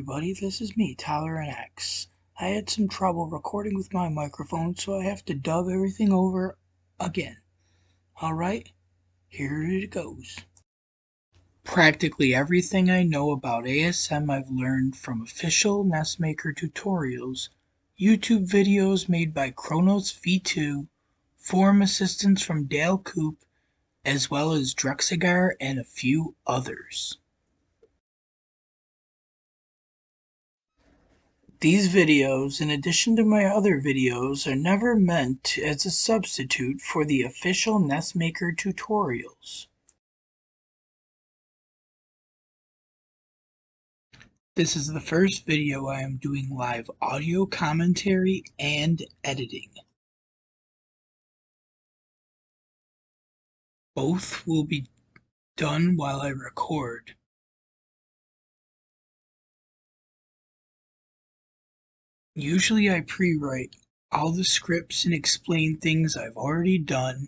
everybody, this is me, TolerantX. I had some trouble recording with my microphone, so I have to dub everything over again. Alright, here it goes. Practically everything I know about ASM I've learned from official NESmaker tutorials, YouTube videos made by Kronos V2, forum assistance from Dale Coop, as well as Drexigar and a few others. These videos, in addition to my other videos, are never meant as a substitute for the official NESmaker tutorials. This is the first video I am doing live audio commentary and editing. Both will be done while I record. Usually I pre-write all the scripts and explain things I've already done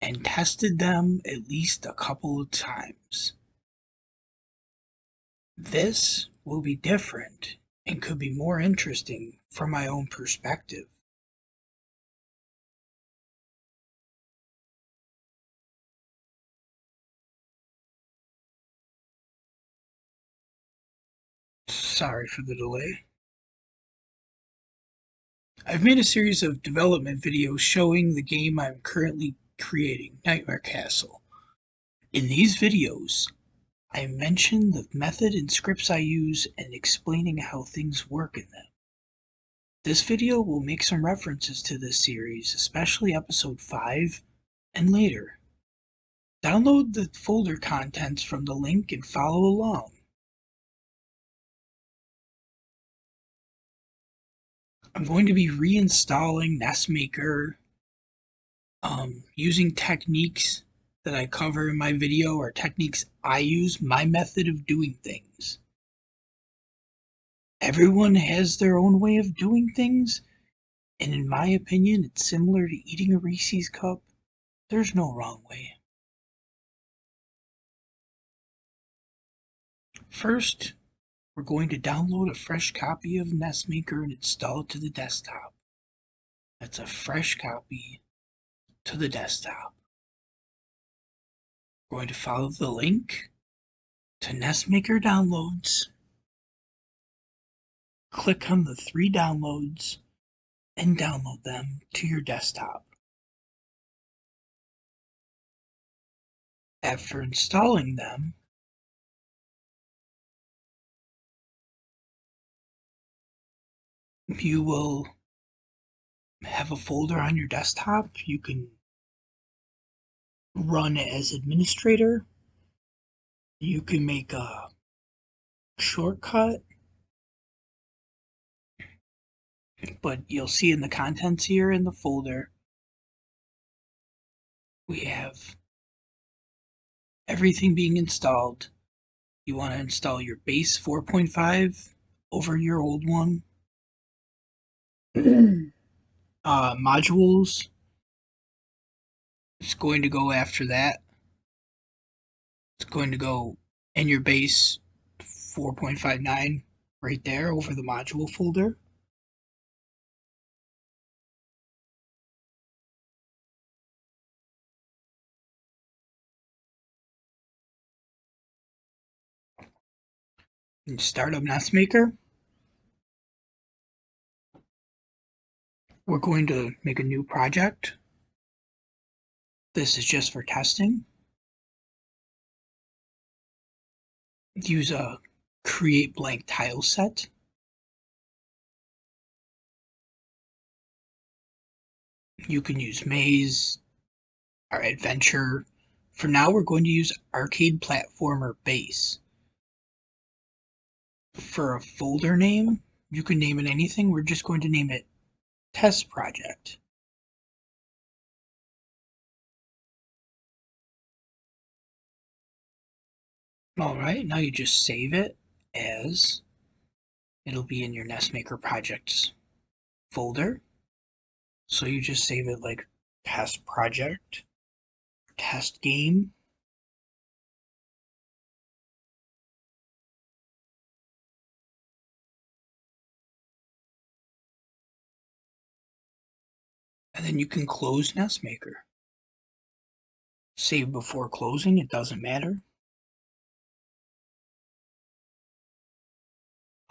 and tested them at least a couple of times. This will be different and could be more interesting from my own perspective. Sorry for the delay. I've made a series of development videos showing the game I'm currently creating, Nightmare Castle. In these videos, I mention the method and scripts I use and explaining how things work in them. This video will make some references to this series, especially episode 5 and later. Download the folder contents from the link and follow along. I'm going to be reinstalling NESmaker, using techniques that I cover in my video or techniques I use, my method of doing things. Everyone has their own way of doing things, and in my opinion, it's similar to eating a Reese's cup. There's no wrong way. First, we're going to download a fresh copy of NESmaker and install it to the desktop. That's a fresh copy to the desktop. We're going to follow the link to NESmaker downloads. Click on the 3 downloads and download them to your desktop. After installing them, you will have a folder on your desktop. You can run as administrator. You can make a shortcut, but you'll see in the contents here in the folder, we have everything being installed. You want to install your base 4.5 over your old one. Modules is going to go after that. It's going to go in your base 4.59 right there over the module folder. And start up NESmaker. We're going to make a new project. This is just for testing. Use a create blank tile set. You can use maze or adventure. For now, we're going to use arcade platformer base. For a folder name, you can name it anything. We're just going to name it test project. Alright, now you just save it as, it'll be in your NESmaker projects folder. So you just save it like test project, test game. and then you can close NESmaker. Save before closing, it doesn't matter.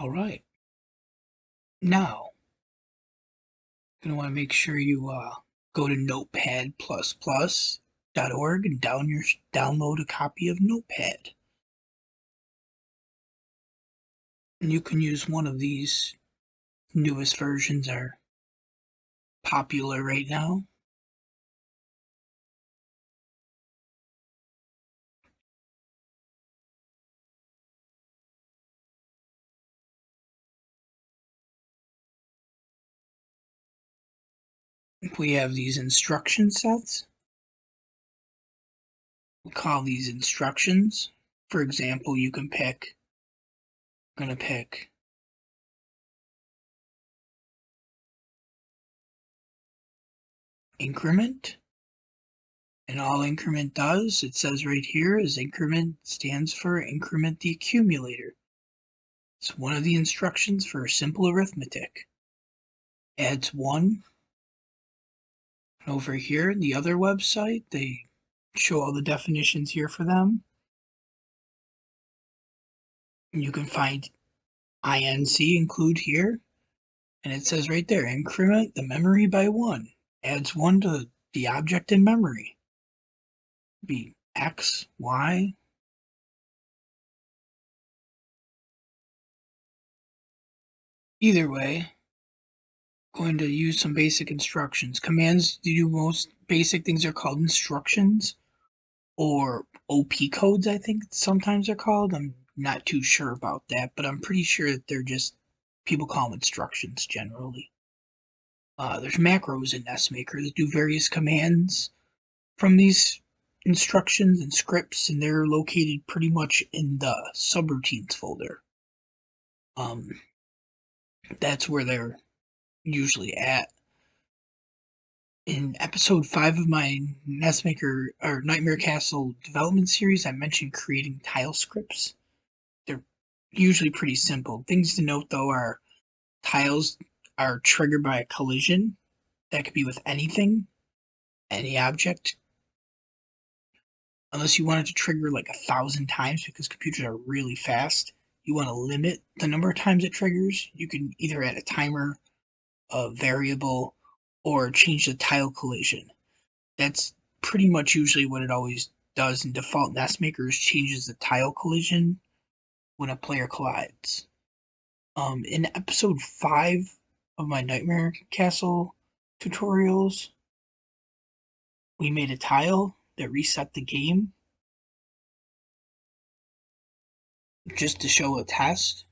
Alright, now you're going to want to make sure you go to notepad++.org and download a copy of Notepad. And you can use one of these. Newest versions are popular right now. We have these instruction sets. We call these instructions. For example, you can pick, I'm going to pick increment. And all increment does, it says right here, is increment stands for increment the accumulator. It's one of the instructions for simple arithmetic. Adds 1. And over here in the other website, they show all the definitions here for them. And you can find INC include here. And it says right there, increment the memory by 1. Adds 1 to the object in memory. Be X, Y. Either way, going to use some basic instructions. Commands to do most basic things are called instructions, or OP codes, I think sometimes they're called. I'm not too sure about that, but I'm pretty sure that they're just, people call them instructions generally. There's macros in NESmaker that do various commands from these instructions and scripts, and they're located pretty much in the subroutines folder. That's where they're usually at. In episode 5 of my NESmaker or Nightmare Castle development series, I mentioned creating tile scripts. They're usually pretty simple. Things to note though are tiles are triggered by a collision. That could be with anything, any object. Unless you want it to trigger like 1,000 times because computers are really fast. You want to limit the number of times it triggers. You can either add a timer, a variable, or change the tile collision. That's pretty much usually what it always does. In default, NESmakers changes the tile collision when a player collides. In episode 5 of my Nightmare Castle tutorials, we made a tile that reset the game just to show a test.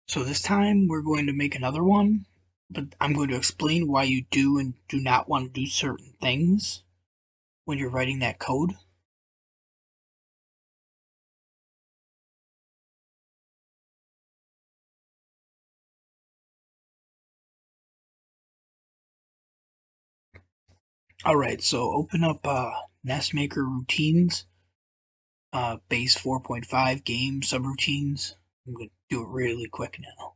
So this time we're going to make another one, but I'm going to explain why you do and do not want to do certain things when you're writing that code. Alright, so open up NESmaker routines, base 4.5 game subroutines. I'm going to do it really quick now.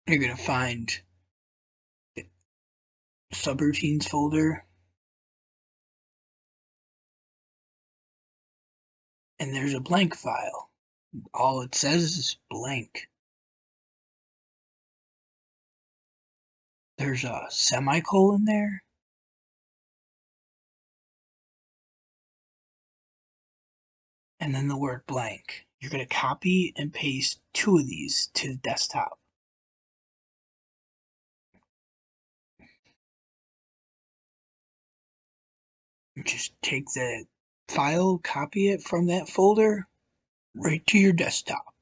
You're going to find the subroutines folder, and there's a blank file. All it says is blank. There's a semicolon there, and then the word blank. You're going to copy and paste 2 of these to the desktop. You just take the file, copy it from that folder right to your desktop.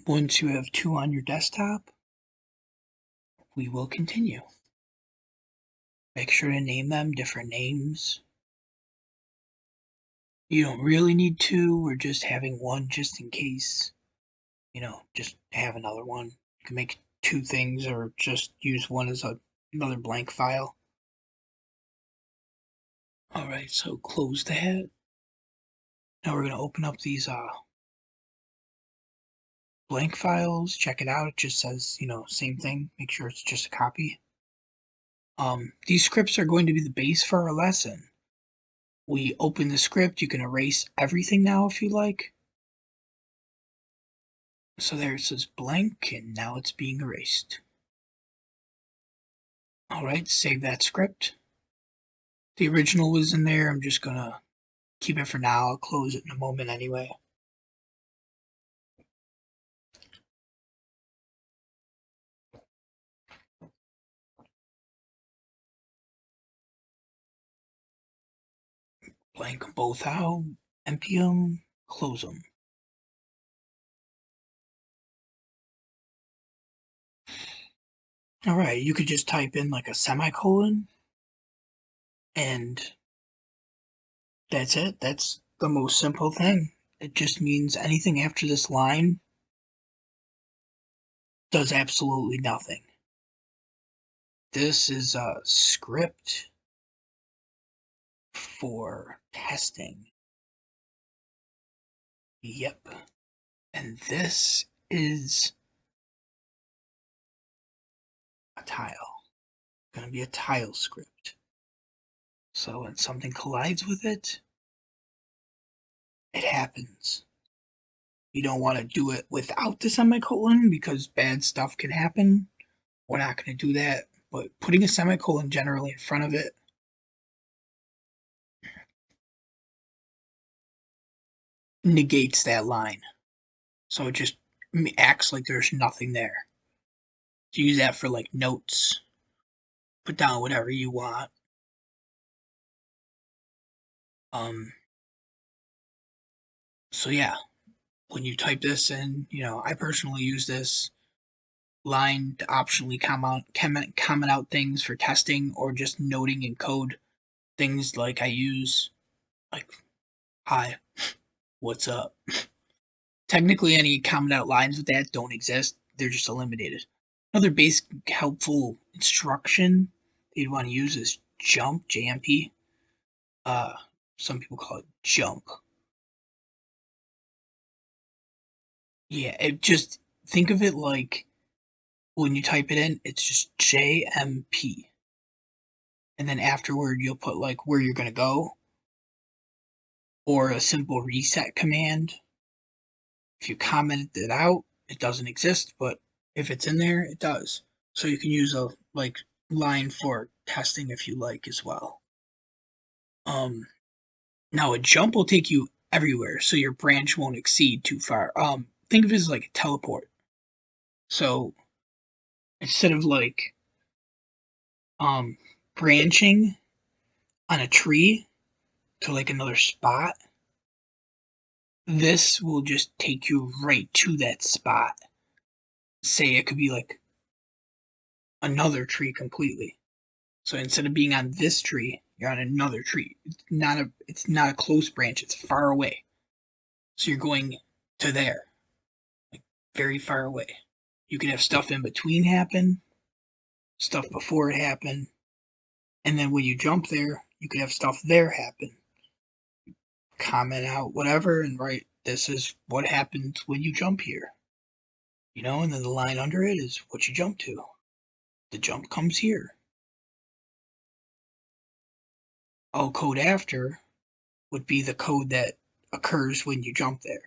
Once you have 2 on your desktop, we will continue. Make sure to name them different names. You don't really need 2, we're just having 1 just in case. Just have another one. You can make 2 things or just use one as another blank file. Alright, so close that. Now we're gonna open up these blank files, check it out. It just says, same thing. Make sure it's just a copy. These scripts are going to be the base for our lesson. We open the script, you can erase everything now if you like. So there it says blank, and now it's being erased. Alright, save that script. The original was in there, I'm just gonna keep it for now. I'll close it in a moment anyway. Blank them both out, empty them, close them. Alright, you could just type in like a semicolon, and that's it. That's the most simple thing. It just means anything after this line does absolutely nothing. This is a script for testing. Yep. And this is a tile. Gonna be a tile script. So when something collides with it, it happens. You don't want to do it without the semicolon because bad stuff can happen. We're not going to do that, but putting a semicolon generally in front of it negates that line. So it just acts like there's nothing there. To use that for like notes, put down whatever you want. So yeah, when you type this in, I personally use this line to optionally comment out things for testing or just noting in code. Things like I use like, hi, what's up? Technically, any comment out lines with that don't exist. They're just eliminated. Another basic helpful instruction that you'd want to use is jump, JMP. Some people call it jump. Yeah, it just think of it like when you type it in, it's just JMP. And then afterward, you'll put like where you're going to go or a simple reset command. If you commented it out, it doesn't exist, but if it's in there, it does. So you can use a like line for testing if you like as well. Now a jump will take you everywhere, so your branch won't exceed too far. Think of it as like a teleport. So instead of like branching on a tree to like another spot, this will just take you right to that spot. Say it could be like another tree completely. So instead of being on this tree, you're on another tree. It's not a close branch, it's far away. So you're going to there, like very far away. You can have stuff in between happen, stuff before it happened, and then when you jump there, you could have stuff there happen. Comment out whatever and write this is what happens when you jump here. And then the line under it is what you jump to. The jump comes here. All code after would be the code that occurs when you jump there.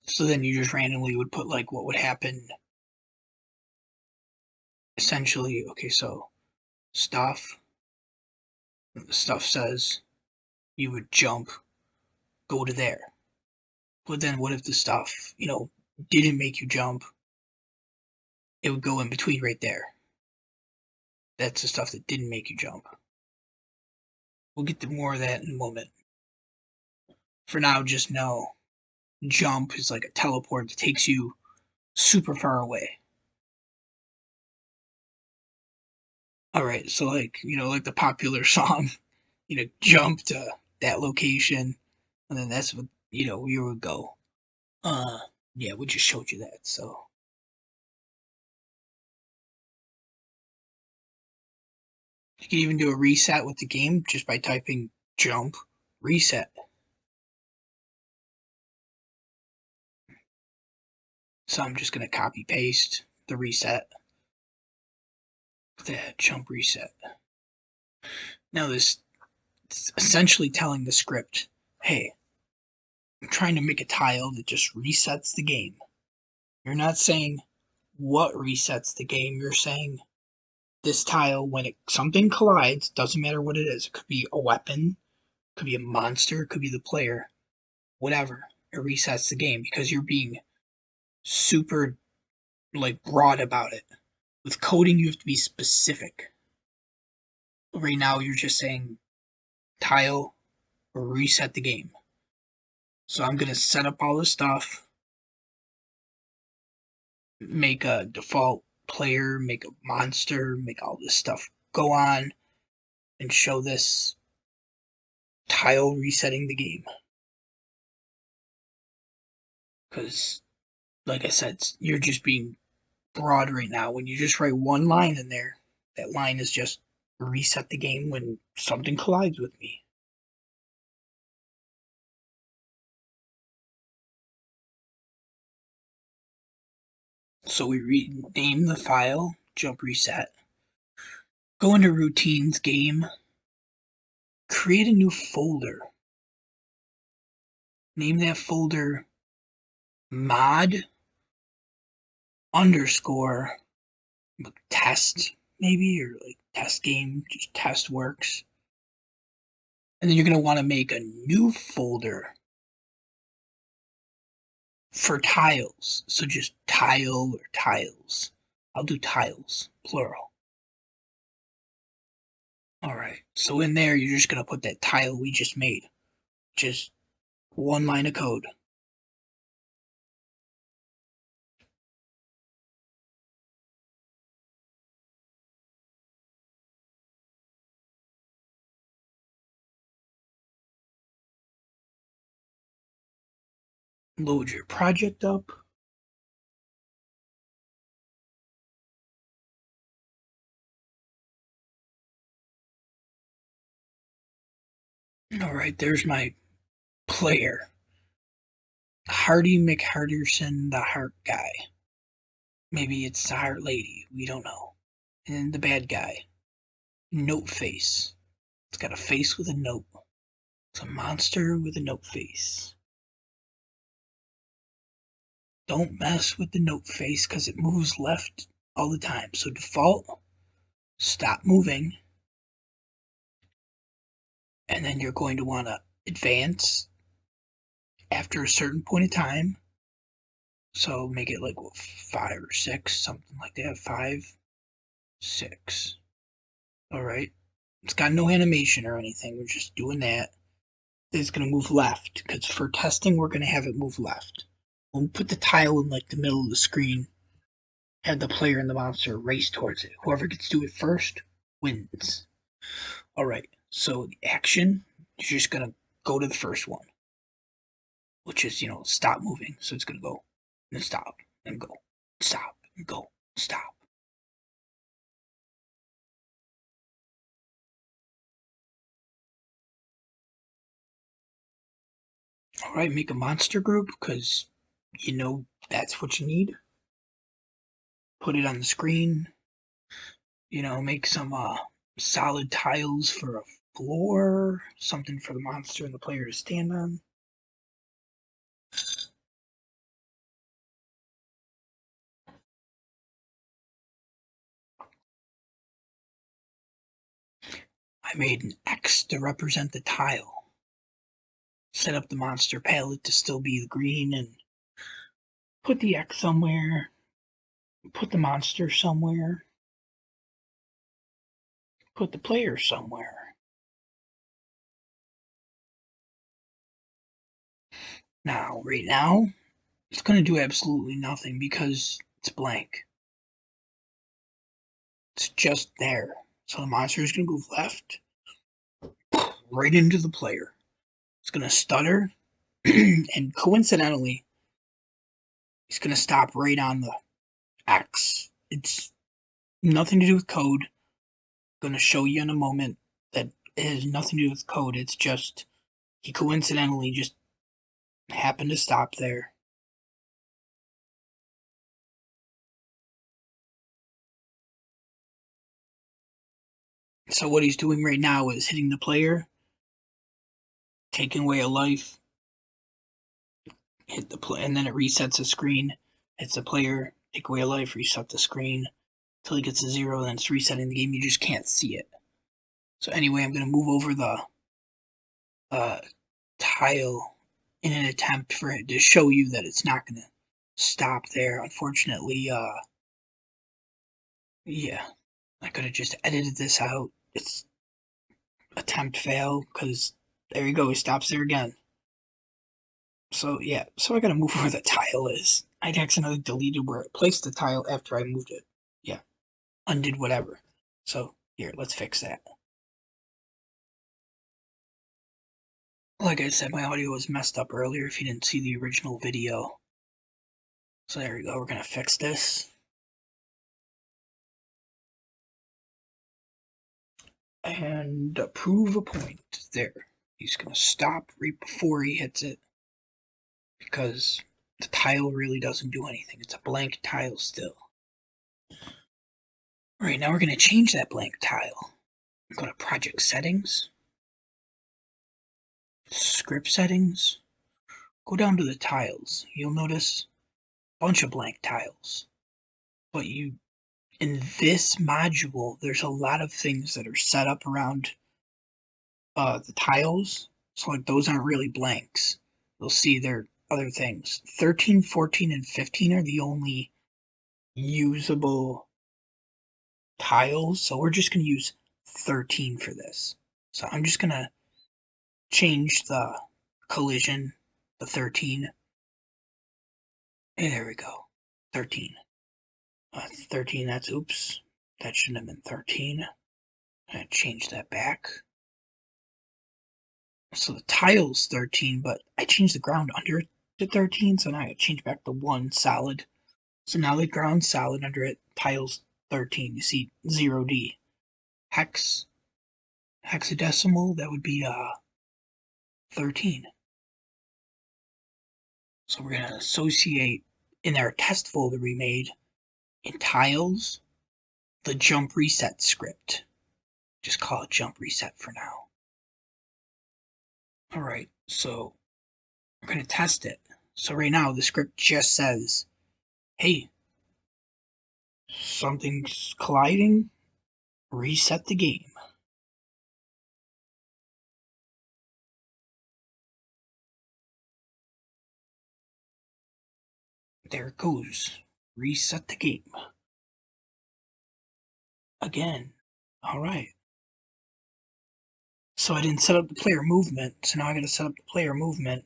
So then you just randomly would put like what would happen. Essentially, okay, so stuff says you would jump, go to there. But then what if the stuff, didn't make you jump? It would go in between right there. That's the stuff that didn't make you jump. We'll get to more of that in a moment. For now, just know jump is like a teleport that takes you super far away. Alright, so like, like the popular song, jump to that location, and then that's what, you would go. Yeah, we just showed you that, so. You can even do a reset with the game just by typing jump reset. So I'm just going to copy paste the reset. That jump reset. Now this is essentially telling the script, hey, I'm trying to make a tile that just resets the game. You're not saying what resets the game, you're saying this tile, when something collides, doesn't matter what it is. It could be a weapon, it could be a monster, it could be the player, whatever. It resets the game because you're being super broad about it. With coding, you have to be specific. Right now, you're just saying tile or reset the game. So I'm gonna set up all this stuff, make a default player, make a monster, make all this stuff go on, and show this tile resetting the game. Because, like I said, you're just being broad right now. When you just write one line in there, that line is just reset the game when something collides with me. So we rename the file, jump reset, go into routines game, create a new folder. Name that folder mod underscore test, maybe, or test game, just test works. And then you're going to want to make a new folder for tiles. So just tile or tiles. I'll do tiles, plural. Alright, so in there you're just going to put that tile we just made. Just one line of code. Load your project up. Alright, there's my player. Hardy McHarderson, the heart guy. Maybe it's the heart lady, we don't know. And the bad guy. Note face. It's got a face with a note. It's a monster with a note face. Don't mess with the note face because it moves left all the time. So default, stop moving. And then you're going to want to advance after a certain point of time. So make it like 5 or 6, something like that. 5, 6. Alright. It's got no animation or anything. We're just doing that. It's going to move left because for testing, we're going to have it move left. We'll put the tile in the middle of the screen. Have the player and the monster race towards it. Whoever gets to it first wins. Alright, so the action, you're just going to go to the first one, which is, stop moving. So it's going to go, and stop, and go, stop, and go, stop. Alright, make a monster group, because that's what you need. Put it on the screen. Make some solid tiles for a floor, something for the monster and the player to stand on. I made an X to represent the tile. Set up the monster palette to still be the green and put the X somewhere. Put the monster somewhere. Put the player somewhere. Now, right now, it's going to do absolutely nothing because it's blank. It's just there. So the monster is going to move left, right into the player. It's going to stutter, and coincidentally, he's going to stop right on the X. It's nothing to do with code. I'm going to show you in a moment that it has nothing to do with code. It's just he coincidentally just happened to stop there. So what he's doing right now is hitting the player, taking away a life, hit the play, and then it resets the screen. Hits the player, take away a life, reset the screen until he gets a 0, then it's resetting the game. You just can't see it. So anyway, I'm going to move over the tile in an attempt for it to show you that it's not going to stop there. Unfortunately, yeah, I could have just edited this out. It's attempt fail because there you go, he stops there again. So yeah, so I gotta move where the tile is. I'd accidentally deleted where I placed the tile after I moved it. Yeah, undid whatever. So here, let's fix that. Like I said, my audio was messed up earlier if you didn't see the original video. So there we go, we're gonna fix this. And approve a point. There. He's gonna stop right before he hits it because the tile really doesn't do anything. It's a blank tile still. Alright, now we're gonna change that blank tile. Go to project settings, script settings, go down to the tiles. You'll notice a bunch of blank tiles. But in this module, there's a lot of things that are set up around the tiles. So like those aren't really blanks. You'll see they're other things. 13, 14, and 15 are the only usable tiles. So we're just going to use 13 for this. So I'm just going to change the collision to 13. Hey, there we go. 13. 13, that's oops. That shouldn't have been 13. I'm going to change that back. So the tile's 13, but I changed the ground under it to 13, so now I change back to 1 solid. So now the ground's solid under it, tile's 13. You see 0D. Hexadecimal, that would be 13. So we're going to associate in our test folder we made in tiles the jump reset script. Just call it jump reset for now. Alright, so we're going to test it. So right now the script just says, hey, something's colliding, reset the game. There it goes. Reset the game. Again. Alright. So I didn't set up the player movement, so now I gotta set up the player movement.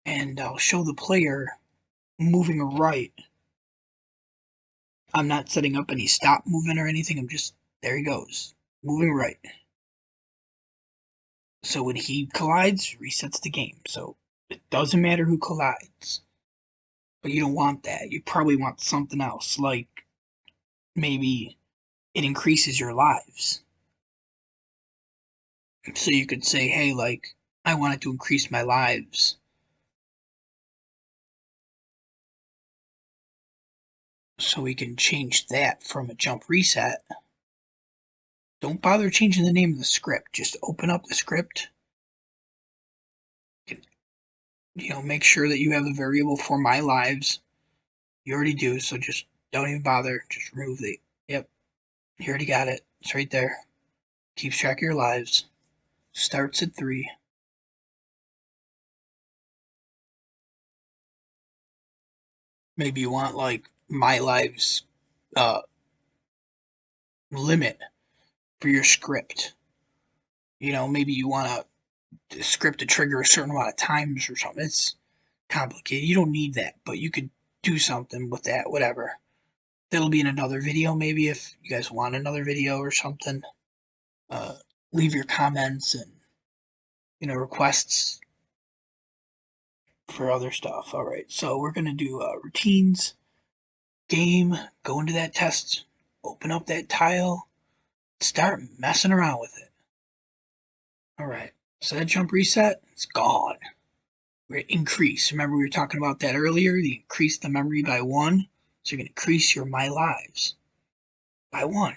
And I'll show the player moving right. I'm not setting up any stop movement or anything, I'm just, there he goes. Moving right. So when he collides, resets the game. So it doesn't matter who collides. But you don't want that. You probably want something else, like maybe it increases your lives. So you could say, hey, like, I wanted to increase my lives. So we can change that from a jump reset. Don't bother changing the name of the script. Just open up the script. Make sure that you have a variable for my lives. You already do, so just don't even bother. Just remove the, yep, you already got it. It's right there. Keeps track of your lives. Starts at 3. Maybe you want like my lives limit for your script. Maybe you want a script to trigger a certain amount of times or something. It's complicated. You don't need that, but you could do something with that, whatever. That'll be in another video, maybe, if you guys want another video or something. Leave your comments and, requests for other stuff. All right, so we're gonna do routines, game, go into that test, open up that tile, start messing around with it. All right, so that jump reset, it's gone. We're gonna increase. Remember we were talking about that earlier? You increase the memory by 1, so you're gonna increase your my lives by 1.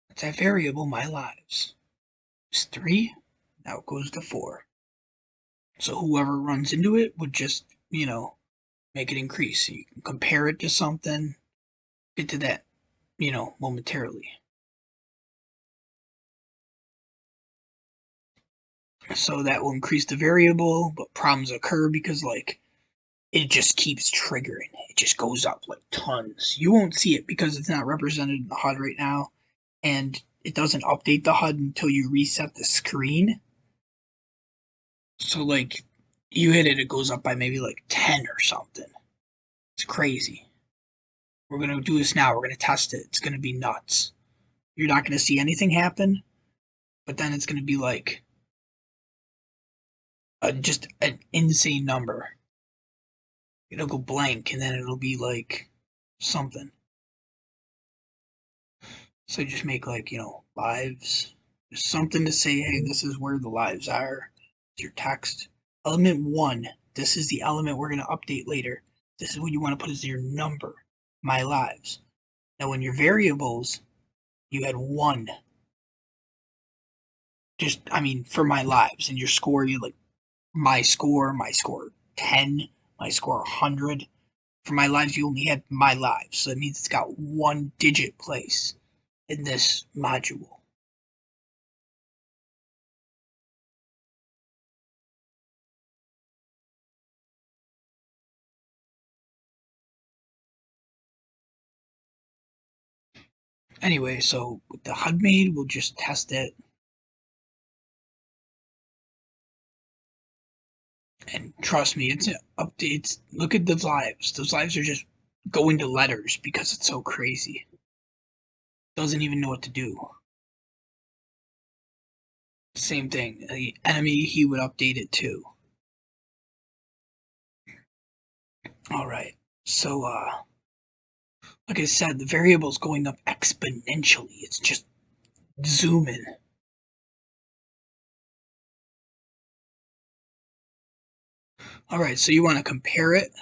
That's that variable, my lives. It's 3, now it goes to 4. So whoever runs into it would just, make it increase. So you can compare it to something, get to that, momentarily. So that will increase the variable, but problems occur because it just keeps triggering. It just goes up like tons. You won't see it because it's not represented in the HUD right now, and it doesn't update the HUD until you reset the screen. So you hit it, it goes up by maybe 10 or something. It's crazy. We're gonna do this now. We're gonna test it. It's gonna be nuts. You're not gonna see anything happen, but then it's gonna be just an insane number. It'll go blank, and then it'll be something. So just make lives. Just something to say, hey, this is where the lives are. It's your text. Element 1. This is the element we're gonna update later. This is what you want to put as your number. My lives. Now in your variables, you had 1. For my lives. And your score, you my score 10, my score 100. For my lives, you only had my lives. So that means it's got 1 digit place in this module. Anyway, so with the HUD made, we'll just test it. And trust me, it's updates. Look at those lives. Those lives are just going to letters because it's so crazy. Doesn't even know what to do. Same thing. The enemy, he would update it too. Alright. So like I said, the variable's going up exponentially. It's just zooming. Alright, so you want to compare it.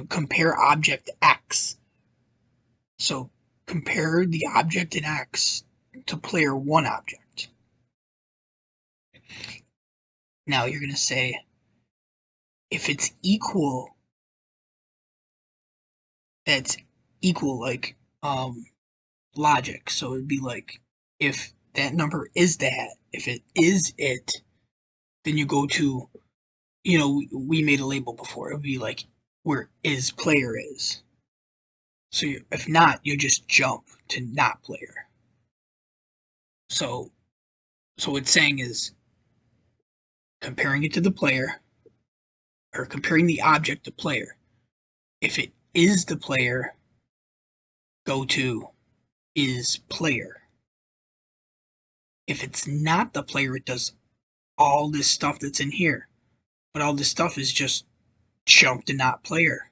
Compare object X. So compare the object in X to player 1 object. Now you're going to say, if it's equal, that's equal logic. So it'd be if that number is that, if it is it, then you go to, we made a label before. It would be where is player is. So if not, you just jump to not player. So what it's saying is comparing it to the player, or comparing the object to player. If it is the player, go to is player. If it's not the player, it does all this stuff that's in here. But all this stuff is just jump to not player.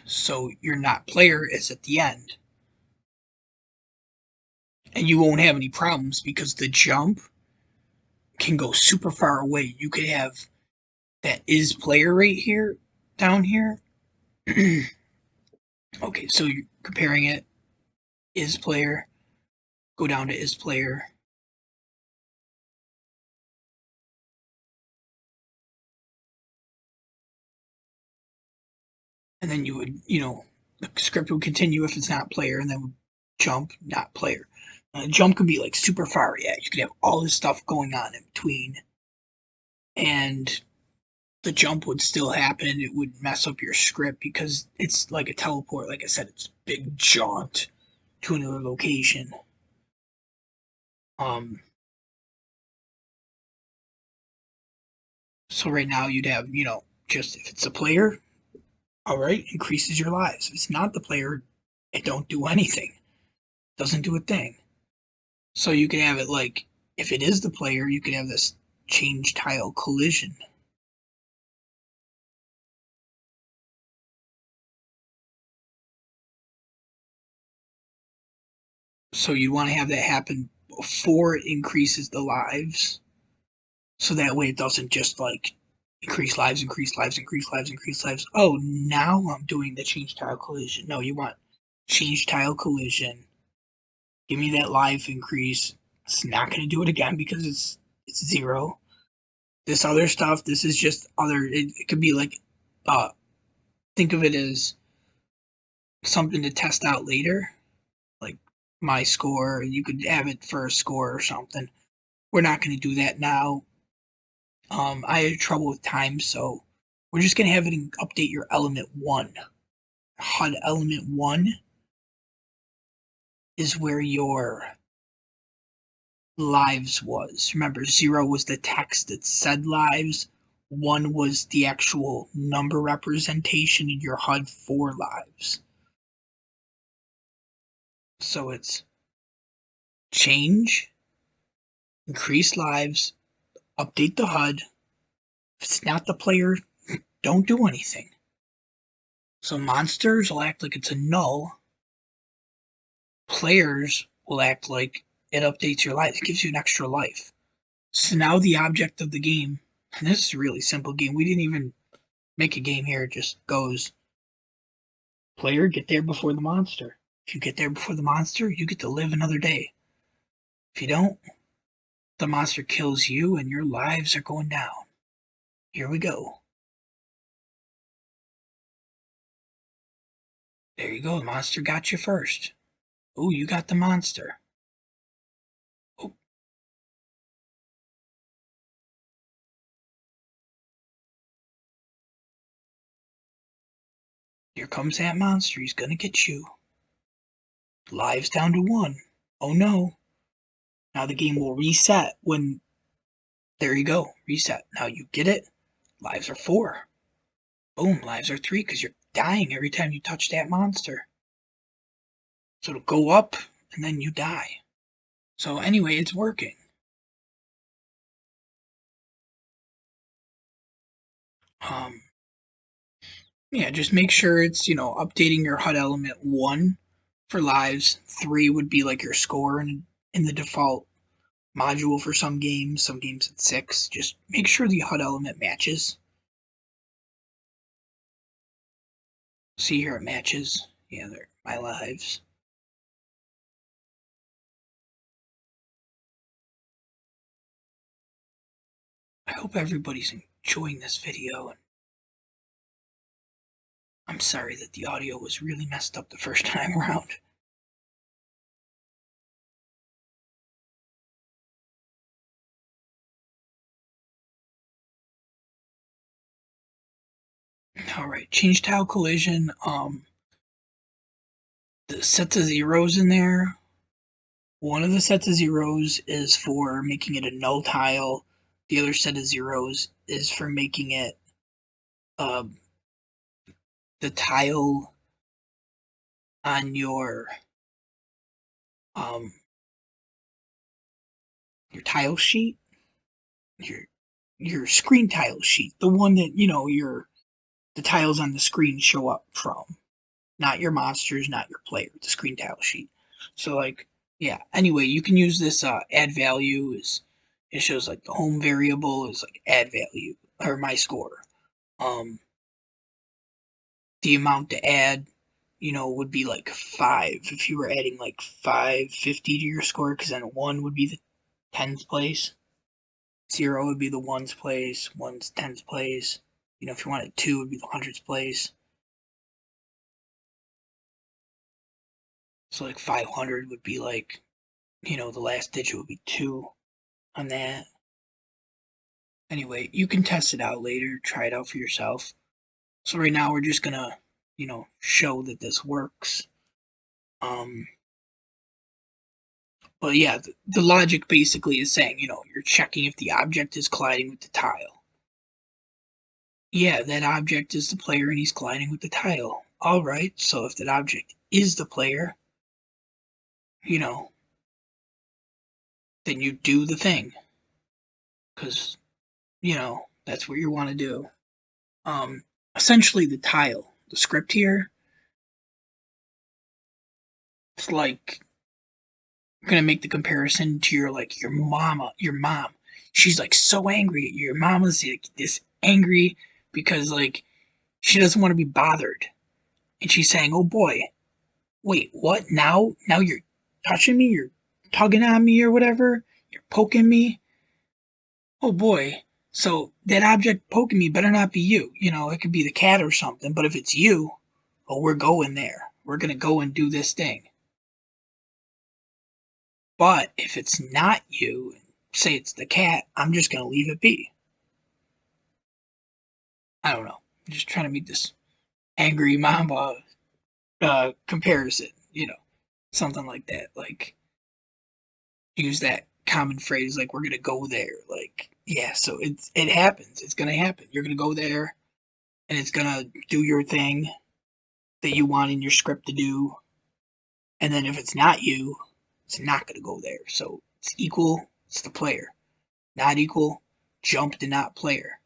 So your not player is at the end. And you won't have any problems because the jump can go super far away. You could have that is player right here, down here. Okay, so you're comparing it, is player, go down to is player. And then you would, the script would continue if it's not player, and then would jump, not player. Jump could be super far, yeah. You could have all this stuff going on in between, and the jump would still happen. It would mess up your script because it's like a teleport. Like I said, it's a big jaunt to another location. So right now you'd have, just if it's a player, all right, increases your lives. If it's not the player, it don't do anything. Doesn't do a thing. So you can have it like, if it is the player, you can have this change tile collision. So you want to have that happen before it increases the lives. So that way it doesn't just like increase lives, increase lives, increase lives, increase lives. Oh, now I'm doing the change tile collision. No, you want change tile collision. Give me that life increase. It's not going to do it again because it's 0. This other stuff, this is just other. It could be like, think of it as something to test out later, like my score. You could have it for a score or something. We're not going to do that now. I had trouble with time, so we're just going to have it update your element 1. HUD element 1 is where your lives was. Remember, 0 was the text that said lives, 1 was the actual number representation in your HUD for lives. So it's change, increase lives, update the HUD. If it's not the player, don't do anything. So monsters will act like it's a null. Players will act like it updates your life. It gives you an extra life. So now the object of the game, and this is a really simple game. We didn't even make a game here. It just goes, player, get there before the monster. If you get there before the monster, you get to live another day. If you don't, the monster kills you and your lives are going down. Here we go. There you go. The monster got you first. Oh, you got the monster. Oh, here comes that monster. He's gonna get you. Lives down to 1. Oh no. Now the game will reset when. There you go. Reset. Now you get it. Lives are 4. Boom. Lives are 3 because you're dying every time you touch that monster. So it'll go up and then you die. So anyway, it's working. Yeah, just make sure it's, updating your HUD element 1 for lives. 3 would be like your score in the default module for some games at 6. Just make sure the HUD element matches. See here, it matches. Yeah, they're my lives. I hope everybody's enjoying this video. I'm sorry that the audio was really messed up the first time around. Alright, change tile collision. The sets of zeros in there. One of the sets of zeros is for making it a null tile. The other set of zeros is for making it the tile on your tile sheet, your screen tile sheet, the one that the tiles on the screen show up from, not your monsters, not your player, the screen tile sheet. So like, yeah. Anyway, you can use this add value. It shows like the home variable is like add value or my score. The amount to add, would be like 5 if you were adding like 550 to your score, because then 1 would be the tens place, 0 would be the ones place, 1's tens place. If you wanted 2, it would be the hundreds place. So like 500 would be like, the last digit would be 2 on that. Anyway, you can test it out later, try it out for yourself. So right now we're just gonna, show that this works. But yeah, the logic basically is saying, you're checking if the object is colliding with the tile. Yeah, that object is the player and he's colliding with the tile. Alright, so if that object is the player, you know, then you do the thing, because, that's what you want to do. Essentially the tile, the script here, it's like, you're gonna make the comparison to your mom. She's like so angry at you. Your mama's like this angry because like she doesn't want to be bothered. And she's saying, "Oh boy, wait, what? Now you're touching me, you're tugging on me or whatever, you're poking me. Oh boy." So that object poking me better not be you. It could be the cat or something, but if it's you, oh, we're going there. We're gonna go and do this thing. But if it's not you, say it's the cat, I'm just gonna leave it be. I don't know. I'm just trying to make this angry mama comparison, something like that. Like, use that common phrase, like, we're gonna go there. Like, yeah, so it happens. It's gonna happen. You're gonna go there, and it's gonna do your thing that you want in your script to do. And then if it's not you, it's not gonna go there. So it's equal, it's the player. Not equal, jump to not player.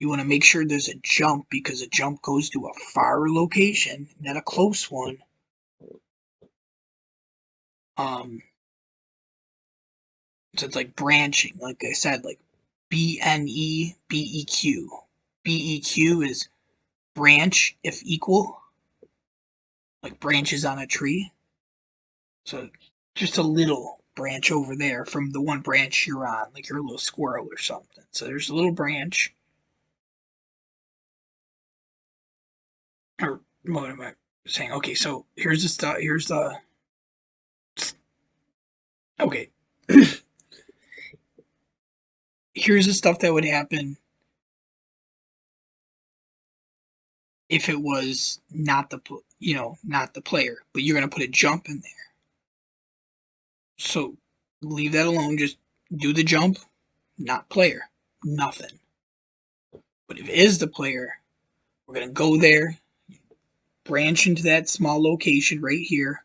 You want to make sure there's a jump because a jump goes to a far location, not a close one. So it's like branching, like I said, like BNEBEQ. BEQ is branch if equal, like branches on a tree. So just a little branch over there from the one branch you're on, like you're a little squirrel or something. So there's a little branch. Or what am I saying? Okay, so here's the stuff. Okay. Here's the stuff that would happen if it was not not the player, but you're gonna put a jump in there. So leave that alone. Just do the jump, not player, nothing. But if it is the player, we're gonna go there, branch into that small location right here,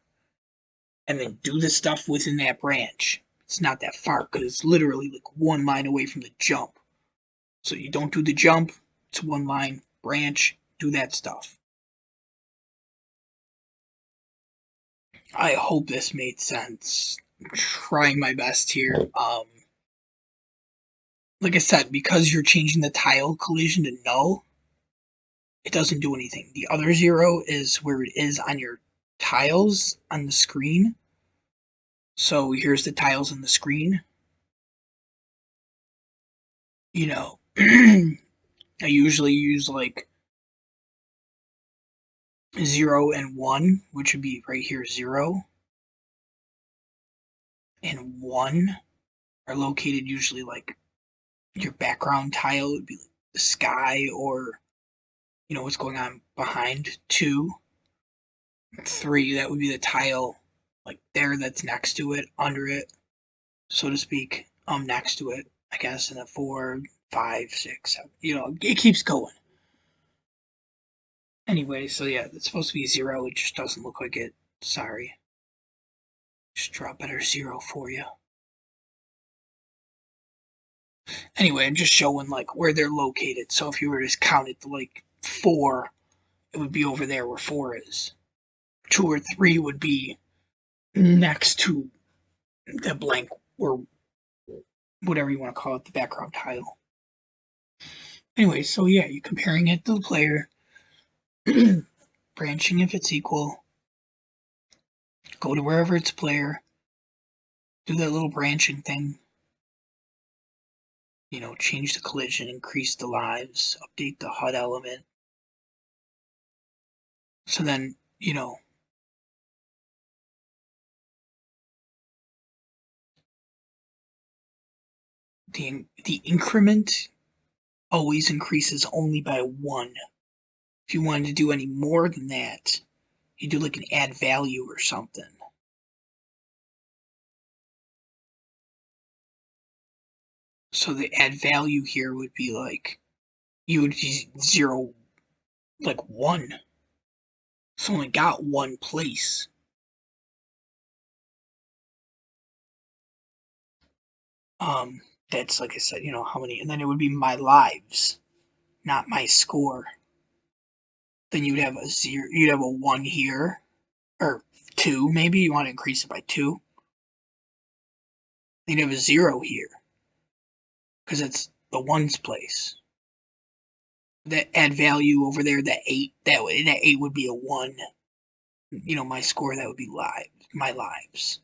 and then do the stuff within that branch. It's not that far because it's literally like one line away from the jump. So you don't do the jump, it's one line, branch, do that stuff. I hope this made sense. I'm trying my best here. Like I said, because you're changing the tile collision to null, it doesn't do anything. The other 0 is where it is on your tiles on the screen. So here's the tiles on the screen. I usually use like 0 and 1, which would be right here 0 and 1 are located usually like your background tile would be like the sky or what's going on behind. 2, 3, that would be the tile like there that's next to it, under it, so to speak, next to it, I guess. And then 4, 5, 6, 7, it keeps going. Anyway, so yeah, it's supposed to be 0. It just doesn't look like it. Sorry. Just draw a better 0 for you. Anyway, I'm just showing like where they're located. So if you were to count it to like 4, it would be over there where 4 is. 2 or 3 would be next to the blank or whatever you want to call it, the background tile. Anyway, so yeah, you're comparing it to the player, branching if it's equal, go to wherever it's player, do that little branching thing, change the collision, increase the lives, update the HUD element. So then, the increment always increases only by 1. If you wanted to do any more than that, you do like an add value or something. So the add value here would be like, you would be 0, like 1. It's only got 1 place. That's, like I said, how many, and then it would be my lives, not my score. Then you'd have a 0, you'd have a 1 here, or 2, maybe you want to increase it by 2. Then you'd have a 0 here, because it's the ones place. That add value over there, that 8, that 8 would be a 1. My score, that would be my lives.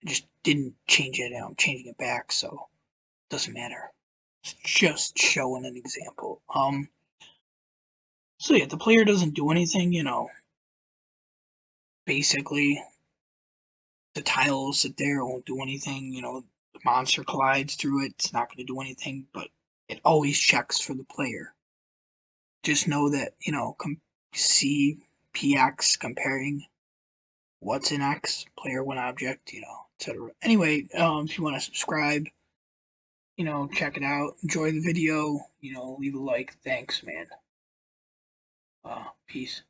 I just didn't change it, I'm changing it back, so it doesn't matter. It's just showing an example. So yeah, the player doesn't do anything, basically the tile will sit there, it won't do anything, the monster collides through it, it's not gonna do anything, but it always checks for the player. Just know that, see PX comparing what's in X, player one object, etc. Anyway, if you want to subscribe, check it out, enjoy the video, leave a like. Thanks, man. Peace.